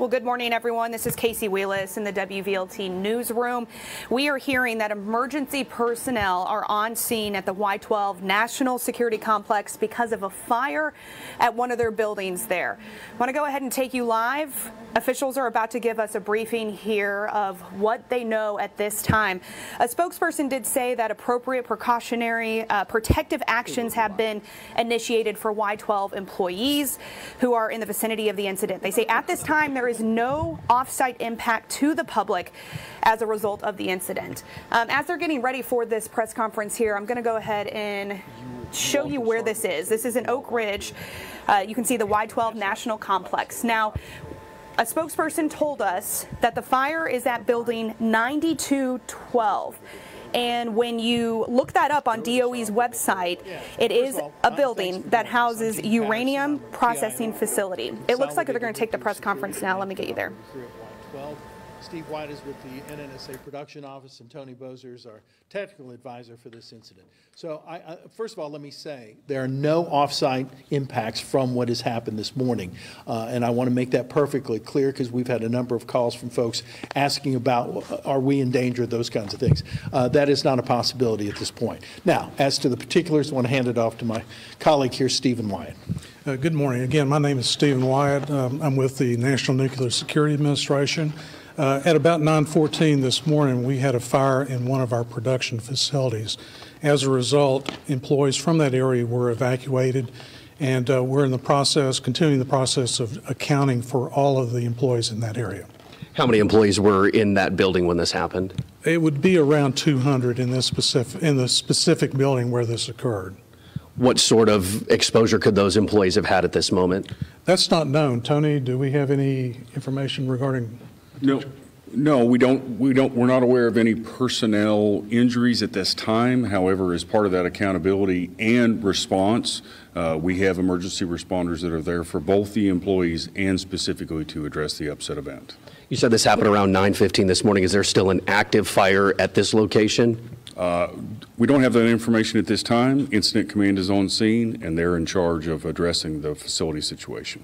Well, good morning, everyone. This is Casey Wheelis in the WVLT newsroom. We are hearing that emergency personnel are on scene at the Y-12 National Security Complex because of a fire at one of their buildings there. I want to go ahead and take you live. Officials are about to give us a briefing here of what they know at this time. A spokesperson did say that appropriate precautionary protective actions have been initiated for Y-12 employees who are in the vicinity of the incident. They say at this time there is no off-site impact to the public as a result of the incident. As they're getting ready for this press conference here, I'm going to go ahead and show you where this is. This is in Oak Ridge. You can see the Y-12 National Complex. Now, a spokesperson told us that the fire is at building 9212. And when you look that up on DOE's website, it is a building that houses uranium processing facility. It looks like they're going to take the press conference now. Let me get you there. Steve White is with the NNSA production office, and Tony Bozer is our technical advisor for this incident. So first of all, let me say there are no off-site impacts from what has happened this morning. And I want to make that perfectly clear because we've had a number of calls from folks asking about are we in danger, those kinds of things. That is not a possibility at this point. Now, as to the particulars, I want to hand it off to my colleague here, Stephen Wyatt. Good morning. Again, my name is Stephen Wyatt. I'm with the National Nuclear Security Administration. At about 9:14 this morning, we had a fire in one of our production facilities. As a result, employees from that area were evacuated, and we're in the process, continuing the process of accounting for all of the employees in that area. How many employees were in that building when this happened? It would be around 200 in the specific building where this occurred. What sort of exposure could those employees have had at this moment? That's not known. Tony, do we have any information regarding? No, we don't. We're not aware of any personnel injuries at this time. However, as part of that accountability and response, we have emergency responders that are there for both the employees and specifically to address the upset event. You said this happened around 9:15 this morning. Is there still an active fire at this location? We don't have that information at this time. Incident Command is on scene, and they're in charge of addressing the facility situation.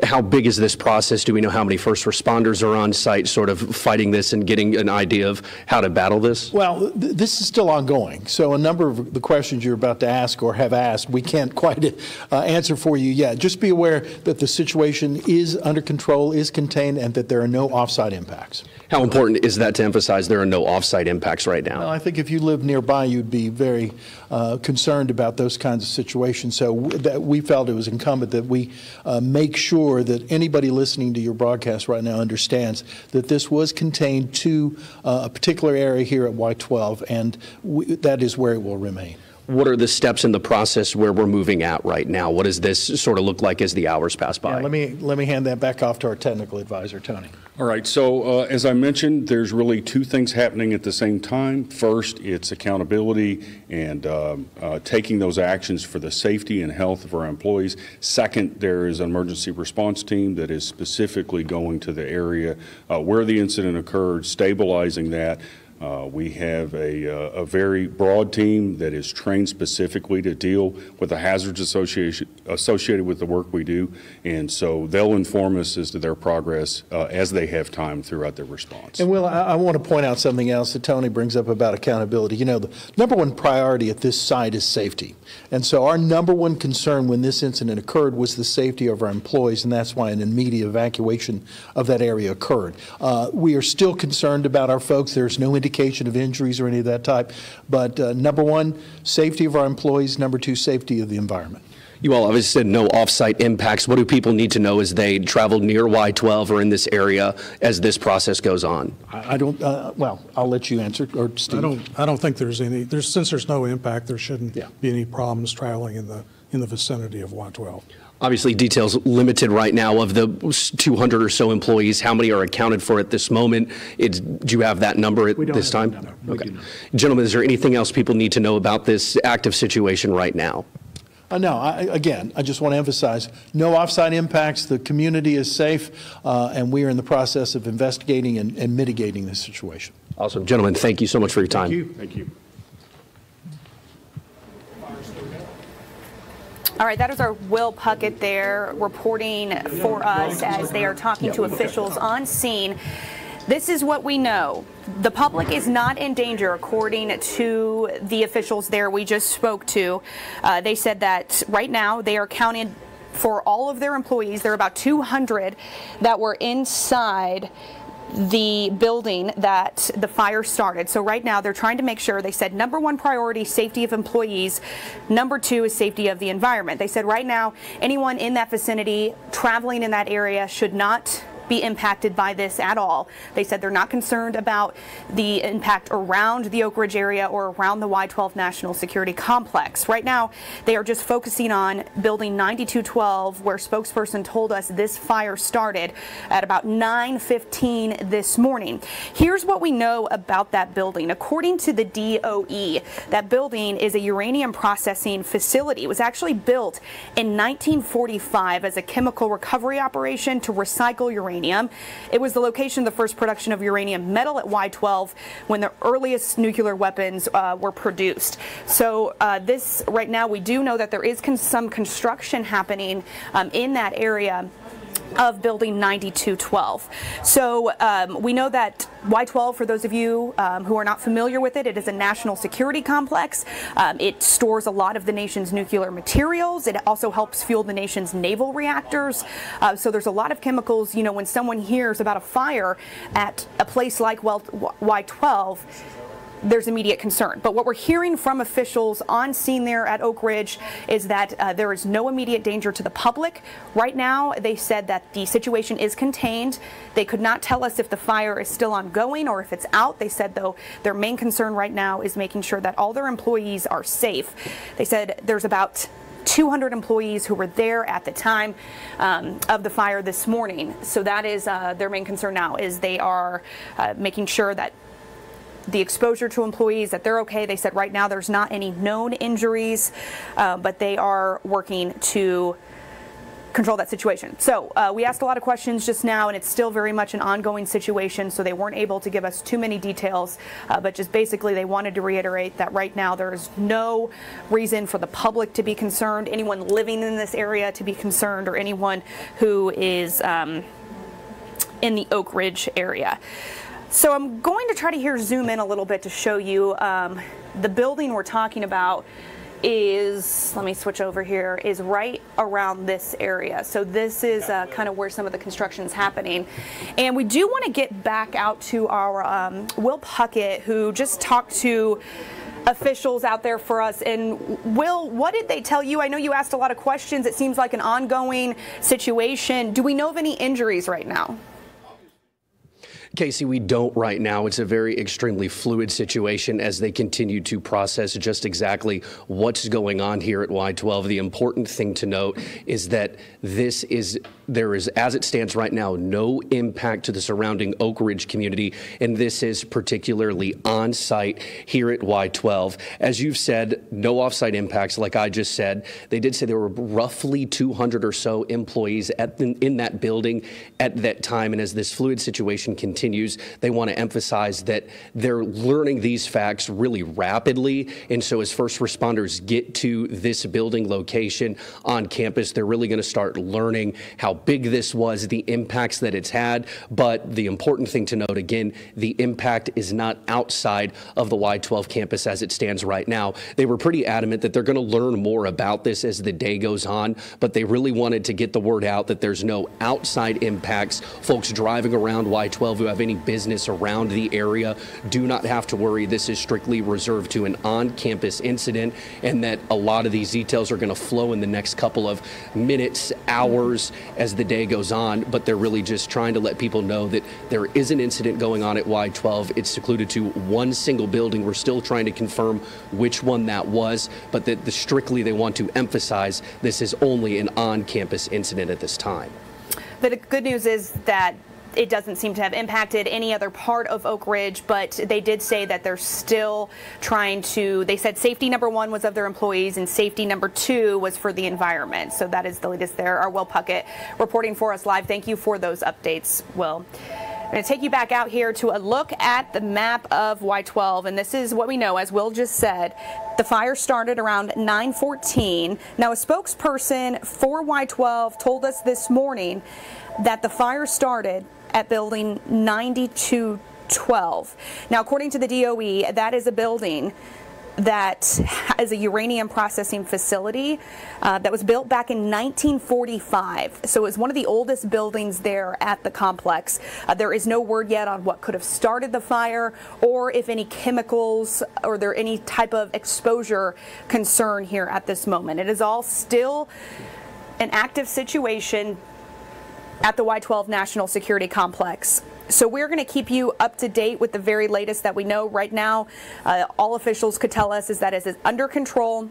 How big is this process? Do we know how many first responders are on site sort of fighting this and getting an idea of how to battle this? Well, this is still ongoing. So a number of the questions you're about to ask or have asked, we can't quite answer for you yet. Just be aware that the situation is under control, is contained, and that there are no off-site impacts. How important is that to emphasize there are no off-site impacts right now? Well, I think if you live nearby, you'd be very concerned about those kinds of situations. So we felt it was incumbent that we make sure that anybody listening to your broadcast right now understands that this was contained to a particular area here at Y-12, and that is where it will remain. What are the steps in the process where we're moving at right now? What does this sort of look like as the hours pass by? Yeah, let me hand that back off to our technical advisor, Tony. All right, so as I mentioned, there's really two things happening at the same time. First, it's accountability and taking those actions for the safety and health of our employees. Second, there is an emergency response team that is specifically going to the area where the incident occurred, stabilizing that. We have a very broad team that is trained specifically to deal with the hazards associated with the work we do, and so they'll inform us as to their progress as they have time throughout their response. And Will, I want to point out something else that Tony brings up about accountability. You know, the number one priority at this site is safety, and so our number one concern when this incident occurred was the safety of our employees, and that's why an immediate evacuation of that area occurred. We are still concerned about our folks. There's no indication of injuries or any of that type. But number one, safety of our employees. Number two, safety of the environment. You all obviously said no off-site impacts. What do people need to know as they travel near Y-12 or in this area as this process goes on? I don't, well, I'll let you answer, or Steve. I don't think there's any, since there's no impact, there shouldn't be any problems traveling in the vicinity of Y-12. Obviously, details limited right now of the 200 or so employees. How many are accounted for at this moment? Do you have that number at this time? No, okay. Gentlemen, is there anything else people need to know about this active situation right now? No, again, I just want to emphasize, no off-site impacts. The community is safe, and we are in the process of investigating and mitigating this situation. Awesome. Gentlemen, thank you so much for your time. Thank you. Thank you. All right, that is our Will Puckett there reporting for us as they are talking to officials on scene. This is what we know. The public is not in danger, according to the officials there we just spoke to. They said that right now they are counting for all of their employees. There are about 200 that were inside the building that the fire started. So right now they're trying to make sure, they said number one priority, safety of employees. Number two is safety of the environment. They said right now anyone in that vicinity traveling in that area should not be impacted by this at all. They said they're not concerned about the impact around the Oak Ridge area or around the Y-12 National Security Complex. Right now, they are just focusing on building 9212, where spokesperson told us this fire started at about 9:15 this morning. Here's what we know about that building. According to the DOE, that building is a uranium processing facility. It was actually built in 1945 as a chemical recovery operation to recycle uranium. It was the location of the first production of uranium metal at Y-12 when the earliest nuclear weapons were produced. So this right now, we do know that there is some construction happening in that area of building 9212. So we know that Y-12, for those of you who are not familiar with it, it is a national security complex. It stores a lot of the nation's nuclear materials. It also helps fuel the nation's naval reactors. So there's a lot of chemicals. You know, when someone hears about a fire at a place like Y-12, there's immediate concern. But what we're hearing from officials on scene there at Oak Ridge is that there is no immediate danger to the public. Right now, they said that the situation is contained. They could not tell us if the fire is still ongoing or if it's out. They said, though, their main concern right now is making sure that all their employees are safe. They said there's about 200 employees who were there at the time of the fire this morning. So that is their main concern now, is they are making sure that the exposure to employees, that they're okay. They said right now there's not any known injuries, but they are working to control that situation. So we asked a lot of questions just now, and it's still very much an ongoing situation, so they weren't able to give us too many details, but just basically they wanted to reiterate that right now there is no reason for the public to be concerned, anyone living in this area to be concerned, or anyone who is in the Oak Ridge area. So I'm going to try to zoom in a little bit to show you the building we're talking about is, let me switch over here, is right around this area. So this is kind of where some of the construction is happening. And we do want to get back out to our Will Puckett, who just talked to officials out there for us. And Will, what did they tell you? I know you asked a lot of questions. It seems like an ongoing situation. Do we know of any injuries right now? Casey, we don't right now. It's a very extremely fluid situation as they continue to process just exactly what's going on here at Y-12. The important thing to note is that there is, as it stands right now, no impact to the surrounding Oak Ridge community, and this is particularly on site here at Y-12. As you've said, no off-site impacts, like I just said. They did say there were roughly 200 or so employees in that building at that time, and as this fluid situation continues, they want to emphasize that they're learning these facts really rapidly. And so as first responders get to this building location on campus, they're really going to start learning how big this was, the impacts that it's had. But the important thing to note, again, the impact is not outside of the Y-12 campus as it stands right now. They were pretty adamant that they're going to learn more about this as the day goes on, but they really wanted to get the word out that there's no outside impacts. Folks driving around Y-12 who have any business around the area do not have to worry. This is strictly reserved to an on-campus incident, and that a lot of these details are going to flow in the next couple of minutes, hours as the day goes on. But they're really just trying to let people know that there is an incident going on at Y-12. It's secluded to one single building. We're still trying to confirm which one that was, but that strictly they want to emphasize this is only an on-campus incident at this time. The good news is that it doesn't seem to have impacted any other part of Oak Ridge, but they did say that they're still trying to, they said safety number one was of their employees and safety number two was for the environment. So that is the latest there. Our Will Puckett reporting for us live. Thank you for those updates, Will. going to take you back out here to a look at the map of Y-12, and this is what we know, as Will just said. The fire started around 9:14. Now, a spokesperson for Y-12 told us this morning that the fire started at building 9212. Now, according to the DOE, that is a building that is a uranium processing facility that was built back in 1945. So it was one of the oldest buildings there at the complex. There is no word yet on what could have started the fire or if any chemicals or there any type of exposure concern here at this moment. It is all still an active situation at the Y-12 National Security Complex. So we're going to keep you up to date with the very latest that we know right now. All officials could tell us is that it is under control.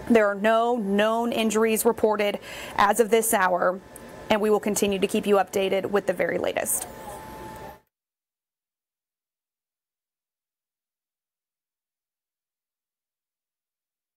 There are no known injuries reported as of this hour, and we will continue to keep you updated with the very latest.